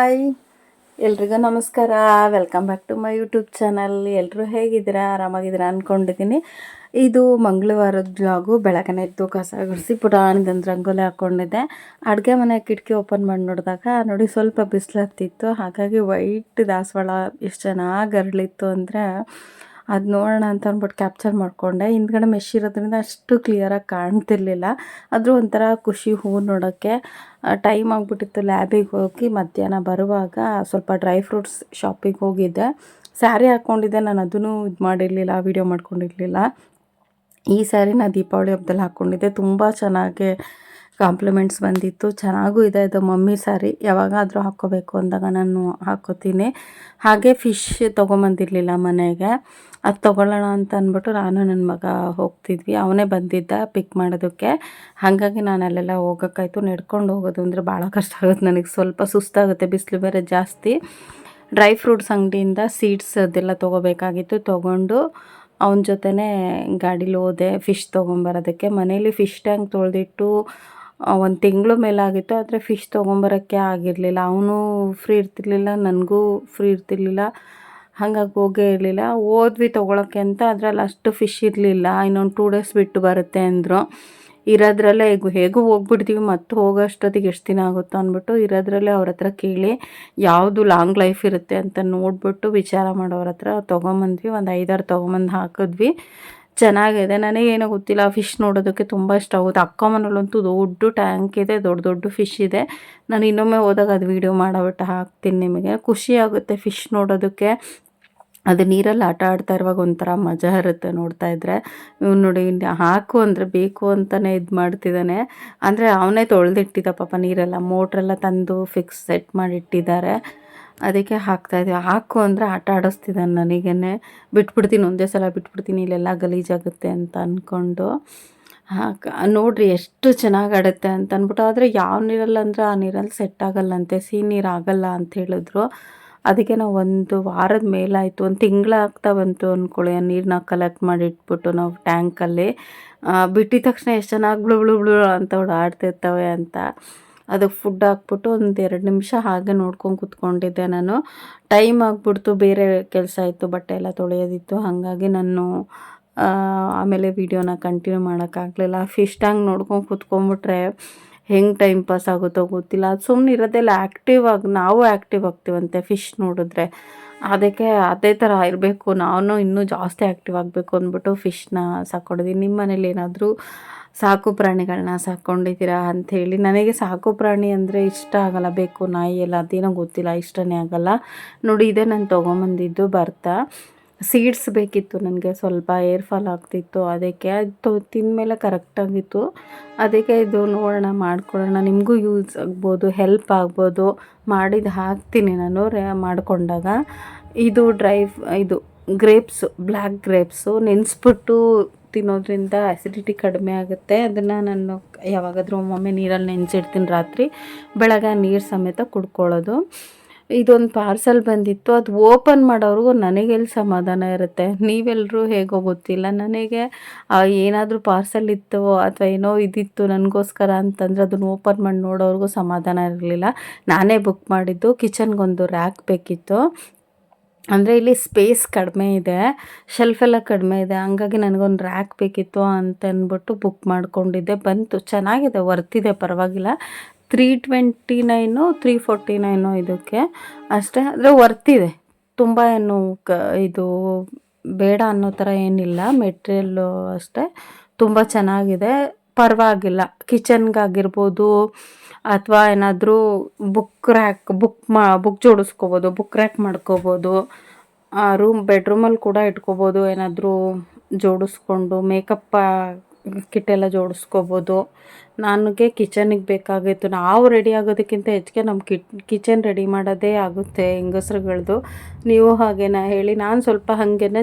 Hi ಎಲ್ರಿಗೂ ನಮಸ್ಕಾರ. Welcome back to my YouTube channel. ಎಲ್ಲರೂ ಹೇಗಿದ್ದೀರಾ? ಆರಾಮಾಗಿದ್ದೀರಾ ಅಂದ್ಕೊಂಡಿದ್ದೀನಿ. ಇದು ಮಂಗಳವಾರದ ಬ್ಲಾಗು. ಬೆಳಗ್ಗೆ ಎದ್ದು ಕಸ ಗುಡಿಸಿ ಪುಟಾಣಿದಂದು ರಂಗೋಲಿ ಹಾಕ್ಕೊಂಡಿದ್ದೆ. ಅಡುಗೆ ಮನೆ ಕಿಟಕಿ ಓಪನ್ ಮಾಡಿ ನೋಡಿದಾಗ ನೋಡಿ ಸ್ವಲ್ಪ ಬಿಸಿಲು ಹತ್ತಿತ್ತು. ಹಾಗಾಗಿ ವೈಟ್ ದಾಸವಾಳ ಎಷ್ಟು ಚೆನ್ನಾಗಿ ಅರಳಿತ್ತು ಅಂದರೆ ಅದು ನೋಡೋಣ ಅಂತ ಅಂದ್ಬಿಟ್ಟು ಕ್ಯಾಪ್ಚರ್ ಮಾಡಿಕೊಂಡೆ. ಹಿಂದ್ಗಡೆ ಮೆಶ್ ಇರೋದ್ರಿಂದ ಅಷ್ಟು ಕ್ಲಿಯರಾಗಿ ಕಾಣ್ತಿರ್ಲಿಲ್ಲ. ಆದರೂ ಒಂಥರ ಖುಷಿ ಹೂವು ನೋಡೋಕ್ಕೆ. ಟೈಮ್ ಆಗಿಬಿಟ್ಟಿತ್ತು. ಲ್ಯಾಬಿಗೆ ಹೋಗಿ ಮಧ್ಯಾಹ್ನ ಬರುವಾಗ ಸ್ವಲ್ಪ ಡ್ರೈ ಫ್ರೂಟ್ಸ್ ಶಾಪಿಗೆ ಹೋಗಿದ್ದೆ. ಸ್ಯಾರಿ ಹಾಕ್ಕೊಂಡಿದ್ದೆ, ನಾನು ಅದನ್ನು ಇದು ಮಾಡಿರಲಿಲ್ಲ, ವೀಡಿಯೋ ಮಾಡ್ಕೊಂಡಿರಲಿಲ್ಲ. ಈ ಸ್ಯಾರಿನ ದೀಪಾವಳಿ ಹಬ್ಬದಲ್ಲಿ ಹಾಕ್ಕೊಂಡಿದ್ದೆ. ತುಂಬ ಚೆನ್ನಾಗಿ ಕಾಂಪ್ಲಿಮೆಂಟ್ಸ್ ಬಂದಿತ್ತು. ಚೆನ್ನಾಗೂ ಇದೆ. ಇದು ಮಮ್ಮಿ ಸ್ಯಾರಿ, ಯಾವಾಗಾದರೂ ಹಾಕ್ಕೋಬೇಕು ಅಂದಾಗ ನಾನು ಹಾಕ್ಕೋತೀನಿ. ಹಾಗೆ ಫಿಶ್ ತೊಗೊಂಬಂದಿರಲಿಲ್ಲ ಮನೆಗೆ, ಅದು ತೊಗೊಳ್ಳೋಣ ಅಂತ ಅಂದ್ಬಿಟ್ಟು ನಾನು ನನ್ನ ಮಗ ಹೋಗ್ತಿದ್ವಿ. ಅವನೇ ಬಂದಿದ್ದ ಪಿಕ್ ಮಾಡೋದಕ್ಕೆ. ಹಾಗಾಗಿ ನಾನು ಅಲ್ಲೆಲ್ಲ ಹೋಗೋಕ್ಕಾಯ್ತು. ನಡ್ಕೊಂಡು ಹೋಗೋದು ಅಂದರೆ ಭಾಳ ಕಷ್ಟ ಆಗುತ್ತೆ ನನಗೆ, ಸ್ವಲ್ಪ ಸುಸ್ತಾಗುತ್ತೆ, ಬಿಸಿಲು ಬೇರೆ ಜಾಸ್ತಿ. ಡ್ರೈ ಫ್ರೂಟ್ಸ್ ಅಂಗಡಿಯಿಂದ ಸೀಡ್ಸ್ ಅದೆಲ್ಲ ತೊಗೋಬೇಕಾಗಿತ್ತು. ತೊಗೊಂಡು ಅವನ ಜೊತೆನೇ ಗಾಡೀಲಿ ಹೋದೆ ಫಿಶ್ ತೊಗೊಂಬರೋದಕ್ಕೆ. ಮನೇಲಿ ಫಿಶ್ ಟ್ಯಾಂಕ್ ತೊಳೆದಿಟ್ಟು 1 ತಿಂಗಳು ಮೇಲಾಗಿತ್ತು. ಆದರೆ ಫಿಶ್ ತೊಗೊಂಬರೋಕ್ಕೆ ಆಗಿರಲಿಲ್ಲ. ಅವನು ಫ್ರೀ ಇರ್ತಿರ್ಲಿಲ್ಲ, ನನಗೂ ಫ್ರೀ ಇರ್ತಿರ್ಲಿಲ್ಲ. ಹಾಗಾಗಿ ಹೋಗೇ ಇರಲಿಲ್ಲ. ಹೋದ್ವಿ ತೊಗೊಳಕ್ಕೆ ಅಂತ, ಅದರಲ್ಲಿ ಅಷ್ಟು ಫಿಶ್ ಇರಲಿಲ್ಲ. ಇನ್ನೊಂದು 2 ಡೇಸ್ ಬಿಟ್ಟು ಬರುತ್ತೆ ಅಂದರು. ಇರೋದ್ರಲ್ಲೇ ಹೇಗೂ ಹೋಗ್ಬಿಡ್ತೀವಿ, ಮತ್ತು ಹೋಗೋಷ್ಟೊತ್ತಿಗೆ ಎಷ್ಟು ದಿನ ಆಗುತ್ತೋ ಅಂದ್ಬಿಟ್ಟು ಇರೋದ್ರಲ್ಲೇ ಅವ್ರ ಹತ್ರ ಕೇಳಿ ಯಾವುದು ಲಾಂಗ್ ಲೈಫ್ ಇರುತ್ತೆ ಅಂತ ನೋಡಿಬಿಟ್ಟು ವಿಚಾರ ಮಾಡೋರ ಹತ್ರ ತೊಗೊಂಬಂದ್ವಿ. ಒಂದು 5-6 ತೊಗೊಂಬಂದು ಹಾಕಿದ್ವಿ. ಚೆನ್ನಾಗಿದೆ. ನನಗೇನೋ ಗೊತ್ತಿಲ್ಲ, ಫಿಶ್ ನೋಡೋದಕ್ಕೆ ತುಂಬ ಇಷ್ಟ ಆಗುತ್ತೆ. ಅಕ್ಕ ಮನೇಲಂತೂ ದೊಡ್ಡ ಟ್ಯಾಂಕ್ ಇದೆ, ದೊಡ್ಡ ದೊಡ್ಡ ಫಿಶ್ ಇದೆ. ನಾನು ಇನ್ನೊಮ್ಮೆ ಹೋದಾಗ ಅದು ವೀಡಿಯೋ ಮಾಡಿಬಿಟ್ಟು ಹಾಕ್ತೀನಿ ನಿಮಗೆ. ಖುಷಿ ಆಗುತ್ತೆ ಫಿಶ್ ನೋಡೋದಕ್ಕೆ. ಅದು ನೀರಲ್ಲಿ ಆಟ ಆಡ್ತಾ ಇರುವಾಗ ಒಂಥರ ಮಜಾ ಇರುತ್ತೆ ನೋಡ್ತಾ ಇದ್ದರೆ. ಇವ್ನು ನೋಡಿ ಹಾಕು ಅಂದರೆ ಬೇಕು ಅಂತಲೇ ಇದು ಮಾಡ್ತಿದ್ದಾನೆ. ಅಂದರೆ ಅವನೇ ತೊಳೆದಿಟ್ಟಿದ್ದ ಪಾಪ ನೀರೆಲ್ಲ, ಮೋಟ್ರೆಲ್ಲ ತಂದು ಫಿಕ್ಸ್ ಸೆಟ್ ಮಾಡಿಟ್ಟಿದ್ದಾರೆ. ಅದಕ್ಕೆ ಹಾಕ್ತಾಯಿದ್ವಿ. ಹಾಕು ಅಂದರೆ ಆಟ ಆಡಿಸ್ತಿದ್ದಾನೆ ನನಗೇ. ಬಿಟ್ಬಿಡ್ತೀನಿ, ಒಂದೇ ಸಲ ಬಿಟ್ಬಿಡ್ತೀನಿ, ಇಲ್ಲೆಲ್ಲ ಗಲೀಜಾಗುತ್ತೆ ಅಂತ ಅಂದ್ಕೊಂಡು. ನೋಡಿರಿ ಎಷ್ಟು ಚೆನ್ನಾಗಿ ಆಡುತ್ತೆ ಅಂತ ಅಂದ್ಬಿಟ್ಟು. ಆದರೆ ಯಾವ ನೀರಲ್ಲಿ ಅಂದರೆ ಆ ನೀರಲ್ಲಿ ಸೆಟ್ ಆಗಲ್ಲಂತೆ, ಸಿಹಿ ನೀರು ಆಗಲ್ಲ ಅಂತ ಹೇಳಿದ್ರು. ಅದಕ್ಕೆ ನಾವು 1 ವಾರದ ಮೇಲಾಯಿತು, 1 ತಿಂಗಳಾಗ್ತಾ ಬಂತು ಅಂದ್ಕೊಳ್ಳಿ. ಆ ನೀರನ್ನ ಕಲೆಕ್ಟ್ ಮಾಡಿ ಇಟ್ಬಿಟ್ಟು ನಾವು ಟ್ಯಾಂಕಲ್ಲಿ ಬಿಟ್ಟಿದ ತಕ್ಷಣ ಎಷ್ಟು ಚೆನ್ನಾಗಿ ಬ್ಳು ಬ್ಳು ಬ್ಳು ಅಂತ ಓಡಾಡ್ತಿರ್ತವೆ ಅಂತ. ಅದಕ್ಕೆ ಫುಡ್ ಹಾಕ್ಬಿಟ್ಟು 1-2 ನಿಮಿಷ ಹಾಗೆ ನೋಡ್ಕೊಂಡು ಕೂತ್ಕೊಂಡಿದ್ದೆ ನಾನು. ಟೈಮ್ ಆಗಿಬಿಡ್ತು, ಬೇರೆ ಕೆಲಸ ಇತ್ತು, ಬಟ್ಟೆ ಎಲ್ಲ ತೊಳೆಯೋದಿತ್ತು. ಹಾಗಾಗಿ ನಾನು ಆಮೇಲೆ ವೀಡಿಯೋನ ಕಂಟಿನ್ಯೂ ಮಾಡೋಕ್ಕಾಗಲಿಲ್ಲ. ಫಿಶ್ ಟ್ಯಾಂಕ್ ನೋಡ್ಕೊಂಡು ಕೂತ್ಕೊಂಡ್ಬಿಟ್ರೆ ಹೆಂಗೆ ಟೈಮ್ ಪಾಸ್ ಆಗುತ್ತೋ ಗೊತ್ತಿಲ್ಲ. ಅದು ಸುಮ್ಮನೆ ಇರೋದೆಲ್ಲ ನಾವು ಆ್ಯಕ್ಟಿವ್ ಆಗ್ತೀವಂತೆ ಫಿಶ್ ನೋಡಿದ್ರೆ. ಅದಕ್ಕೆ ಅದೇ ಥರ ಇರಬೇಕು, ನಾನು ಇನ್ನೂ ಜಾಸ್ತಿ ಆ್ಯಕ್ಟಿವ್ ಆಗಬೇಕು ಅಂದ್ಬಿಟ್ಟು ಫಿಶ್ನ ಸಾಕೊಂಡಿದ್ದೀನಿ. ನಿಮ್ಮ ಮನೇಲಿ ಏನಾದರೂ ಸಾಕು ಪ್ರಾಣಿಗಳನ್ನ ಸಾಕ್ಕೊಂಡಿದ್ದೀರಾ ಅಂಥೇಳಿ. ನನಗೆ ಸಾಕು ಪ್ರಾಣಿ ಅಂದರೆ ಇಷ್ಟ ಆಗಲ್ಲ, ಬೇಕು ನಾಯಿ ಎಲ್ಲ, ಅದೇನೋ ಗೊತ್ತಿಲ್ಲ, ಇಷ್ಟನೇ ಆಗಲ್ಲ. ನೋಡಿ ಇದೇ ನಾನು ತೊಗೊಂಬಂದಿದ್ದು ಬರ್ತಾ. ಸೀಡ್ಸ್ ಬೇಕಿತ್ತು ನನಗೆ, ಸ್ವಲ್ಪ ಏರ್ ಫಾಲ್ ಆಗ್ತಿತ್ತು. ಅದಕ್ಕೆ ಅದು ತಿಂದಮೇಲೆ ಕರೆಕ್ಟಾಗಿತ್ತು. ಅದಕ್ಕೆ ಇದು ನೋಡೋಣ, ಮಾಡ್ಕೊಳ್ಳೋಣ, ನಿಮಗೂ ಯೂಸ್ ಆಗ್ಬೋದು, ಹೆಲ್ಪ್ ಆಗ್ಬೋದು. ಮಾಡಿದ್ದು ಹಾಕ್ತೀನಿ ನಾನು ಮಾಡಿಕೊಂಡಾಗ. ಇದು ಇದು ಗ್ರೇಪ್ಸು, ಬ್ಲ್ಯಾಕ್ ಗ್ರೇಪ್ಸು ನೆನೆಸ್ಬಿಟ್ಟು ತಿನ್ನೋದ್ರಿಂದ ಆ್ಯಸಿಡಿಟಿ ಕಡಿಮೆ ಆಗುತ್ತೆ. ಅದನ್ನು ನಾನು ಯಾವಾಗಾದರೂ ಒಮ್ಮೊಮ್ಮೆ ನೀರಲ್ಲಿ ನೆನೆಸಿಡ್ತೀನಿ ರಾತ್ರಿ, ಬೆಳಗ್ಗೆ ನೀರು ಸಮೇತ ಕುಡ್ಕೊಳ್ಳೋದು. ಇದೊಂದು ಪಾರ್ಸಲ್ ಬಂದಿತ್ತು. ಅದು ಓಪನ್ ಮಾಡೋವ್ರಿಗೂ ನನಗೆಲ್ಲಿ ಸಮಾಧಾನ ಇರುತ್ತೆ. ನೀವೆಲ್ಲರೂ ಹೇಗೋ ಗೊತ್ತಿಲ್ಲ, ನನಗೆ ಏನಾದರೂ ಪಾರ್ಸಲ್ ಇತ್ತು ಅಥವಾ ಏನೋ ಇದಿತ್ತು ನನಗೋಸ್ಕರ ಅಂತಂದರೆ ಅದನ್ನು ಓಪನ್ ಮಾಡಿ ನೋಡೋವ್ರಿಗೂ ಸಮಾಧಾನ ಇರಲಿಲ್ಲ. ನಾನೇ ಬುಕ್ ಮಾಡಿದ್ದು. ಕಿಚನ್ಗೊಂದು ರ್ಯಾಕ್ ಬೇಕಿತ್ತು. ಅಂದರೆ ಇಲ್ಲಿ ಸ್ಪೇಸ್ ಕಡಿಮೆ ಇದೆ, ಶೆಲ್ಫೆಲ್ಲ ಕಡಿಮೆ ಇದೆ. ಹಂಗಾಗಿ ನನಗೊಂದು ರ್ಯಾಕ್ ಬೇಕಿತ್ತು ಅಂತಂದ್ಬಿಟ್ಟು ಬುಕ್ ಮಾಡ್ಕೊಂಡಿದ್ದೆ. ಬಂತು, ಚೆನ್ನಾಗಿದೆ, ವರ್ತಿದೆ, ಪರವಾಗಿಲ್ಲ. 329 349 ಇದಕ್ಕೆ ಅಷ್ಟೇ. ಆದರೆ ವರ್ತಿದೆ, ತುಂಬ ಏನು ಇದು ಬೇಡ ಅನ್ನೋ ಥರ ಏನಿಲ್ಲ. ಮೆಟೀರಿಯಲ್ಲು ಅಷ್ಟೇ ತುಂಬ ಚೆನ್ನಾಗಿದೆ, ಪರವಾಗಿಲ್ಲ. ಕಿಚನ್ಗಾಗಿರ್ಬೋದು ಅಥವಾ ಏನಾದರೂ ಬುಕ್ ಜೋಡಿಸ್ಕೋಬೋದು, ಬುಕ್ ರ್ಯಾಕ್ ಮಾಡ್ಕೋಬೋದು. ಬೆಡ್ರೂಮಲ್ಲಿ ಕೂಡ ಇಟ್ಕೋಬೋದು, ಏನಾದರೂ ಜೋಡಿಸ್ಕೊಂಡು ಮೇಕಪ್ ಕಿಟ್ ಎಲ್ಲ ಜೋಡಿಸ್ಕೋಬೋದು. ನನಗೆ ಕಿಚನಿಗೆ ಬೇಕಾಗಿತ್ತು. ನಾವು ರೆಡಿ ಆಗೋದಕ್ಕಿಂತ ಹೆಚ್ಚಿಗೆ ನಮ್ಮ ಕಿಚನ್ ರೆಡಿ ಮಾಡೋದೇ ಆಗುತ್ತೆ ಹೆಂಗಸ್ರುಗಳದ್ದು. ನೀವು ಹಾಗೇನಾ ಹೇಳಿ? ನಾನು ಸ್ವಲ್ಪ ಹಾಗೇನೆ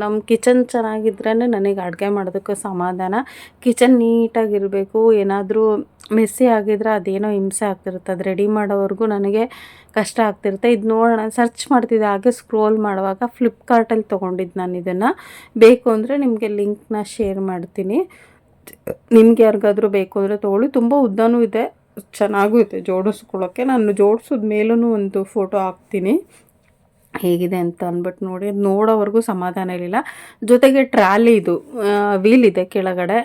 ನಮ್ಮ ಕಿಚನ್ ಚೆನ್ನಾಗಿದ್ರೇ ನನಗೆ ಅಡುಗೆ ಮಾಡೋದಕ್ಕೆ ಸಮಾಧಾನ. ಕಿಚನ್ ನೀಟಾಗಿರಬೇಕು. ಏನಾದರೂ ಮೆಸ್ಸಿ ಆಗಿದ್ರೆ ಅದೇನೋ ಹಿಂಸೆ ಆಗ್ತಿರುತ್ತೆ, ಅದು ರೆಡಿ ಮಾಡೋವರೆಗೂ ನನಗೆ ಕಷ್ಟ ಆಗ್ತಿರುತ್ತೆ. ಇದು ನೋಡೋಣ ಸರ್ಚ್ ಮಾಡ್ತಿದ್ದೆ, ಹಾಗೆ ಸ್ಕ್ರೋಲ್ ಮಾಡುವಾಗ ಫ್ಲಿಪ್ಕಾರ್ಟಲ್ಲಿ ತೊಗೊಂಡಿದ್ದು ನಾನು ಇದನ್ನು. ಬೇಕು ಅಂದರೆ ನಿಮಗೆ ಲಿಂಕ್ನ ಶೇರ್ ಮಾಡ್ತೀನಿ. ನಿಮ್ಗೆ ಯಾರಿಗಾದ್ರೂ ಬೇಕು ಅಂದರೆ ತೊಗೊಳ್ಳಿ. ತುಂಬ ಉದ್ದನೂ ಇದೆ, ಚೆನ್ನಾಗೂ ಇದೆ ಜೋಡಿಸ್ಕೊಳ್ಳೋಕ್ಕೆ. ನಾನು ಜೋಡಿಸಿದ ಮೇಲೂ ಒಂದು ಫೋಟೋ ಹಾಕ್ತೀನಿ ಹೇಗಿದೆ ಅಂತ ಅಂದ್ಬಿಟ್ಟು ನೋಡಿ. ನೋಡೋವರೆಗೂ ಸಮಾಧಾನ ಇರಲಿಲ್ಲ. ಜೊತೆಗೆ ಟ್ರಾಲಿ ಇದು ವೀಲ್ ಇದೆ ಕೆಳಗಡೆ,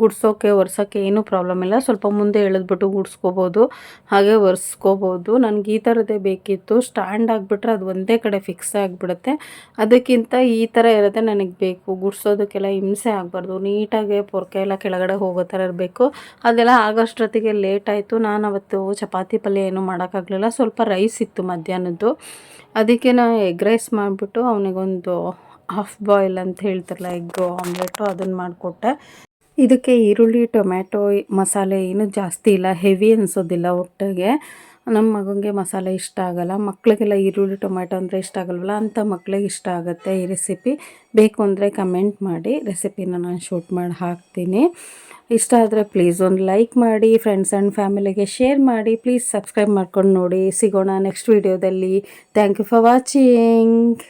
ಗುಡ್ಸೋಕ್ಕೆ ಒರ್ಸೋಕ್ಕೆ ಏನೂ ಪ್ರಾಬ್ಲಮ್ ಇಲ್ಲ. ಸ್ವಲ್ಪ ಮುಂದೆ ಎಳೆದ್ಬಿಟ್ಟು ಗುಡ್ಸ್ಕೋಬೋದು, ಹಾಗೆ ಒರೆಸ್ಕೋಬೋದು. ನನಗೆ ಈ ಥರದ್ದೇ ಬೇಕಿತ್ತು. ಸ್ಟ್ಯಾಂಡ್ ಆಗಿಬಿಟ್ರೆ ಅದು ಒಂದೇ ಕಡೆ ಫಿಕ್ಸ್ ಆಗಿಬಿಡುತ್ತೆ. ಅದಕ್ಕಿಂತ ಈ ಥರ ಇರೋದೇ ನನಗೆ ಬೇಕು. ಗುಡ್ಸೋದಕ್ಕೆಲ್ಲ ಹಿಂಸೆ ಆಗಬಾರ್ದು, ನೀಟಾಗಿ ಪೊರ್ಕೆ ಎಲ್ಲ ಕೆಳಗಡೆ ಹೋಗೋ ಥರ ಇರಬೇಕು. ಅದೆಲ್ಲ ಆಗೋಷ್ಟೊತ್ತಿಗೆ ಲೇಟ್ ಆಯಿತು. ನಾನು ಅವತ್ತು ಚಪಾತಿ ಪಲ್ಯ ಏನೂ ಮಾಡೋಕ್ಕಾಗಲಿಲ್ಲ. ಸ್ವಲ್ಪ ರೈಸ್ ಇತ್ತು ಮಧ್ಯಾಹ್ನದ್ದು, ಅದಕ್ಕೆ ನಾನು ಎಗ್ ರೈಸ್ ಮಾಡಿಬಿಟ್ಟು ಅವನಿಗೊಂದು ಹಾಫ್ ಬಾಯ್ಲ್ ಅಂತ ಹೇಳ್ತಾರಲ್ಲ ಎಗ್ಗು ಆಮ್ಲೆಟು, ಅದನ್ನು ಮಾಡಿಕೊಟ್ಟೆ. ಇದಕ್ಕೆ ಈರುಳ್ಳಿ ಟೊಮ್ಯಾಟೊ ಮಸಾಲೆ ಏನೂ ಜಾಸ್ತಿ ಇಲ್ಲ, ಹೆವಿ ಅನಿಸೋದಿಲ್ಲ. ಒಟ್ಟಿಗೆ ನಮ್ಮ ಮಗನಿಗೆ ಮಸಾಲೆ ಇಷ್ಟ ಆಗೋಲ್ಲ, ಮಕ್ಕಳಿಗೆಲ್ಲ ಈರುಳ್ಳಿ ಟೊಮ್ಯಾಟೊ ಅಂದರೆ ಇಷ್ಟ ಆಗಲ್ವಲ್ಲ, ಅಂಥ ಮಕ್ಕಳಿಗೆ ಇಷ್ಟ ಆಗುತ್ತೆ ಈ ರೆಸಿಪಿ. ಬೇಕು ಅಂದರೆ ಕಮೆಂಟ್ ಮಾಡಿ, ರೆಸಿಪಿನ ನಾನು ಶೂಟ್ ಮಾಡಿ ಹಾಕ್ತೀನಿ. ಇಷ್ಟ ಆದರೆ ಪ್ಲೀಸ್ ಒಂದು ಲೈಕ್ ಮಾಡಿ, ಫ್ರೆಂಡ್ಸ್ ಆ್ಯಂಡ್ ಫ್ಯಾಮಿಲಿಗೆ ಶೇರ್ ಮಾಡಿ. ಪ್ಲೀಸ್ ಸಬ್ಸ್ಕ್ರೈಬ್ ಮಾಡ್ಕೊಂಡು ನೋಡಿ. ಸಿಗೋಣ ನೆಕ್ಸ್ಟ್ ವೀಡಿಯೋದಲ್ಲಿ. Thank you for watching.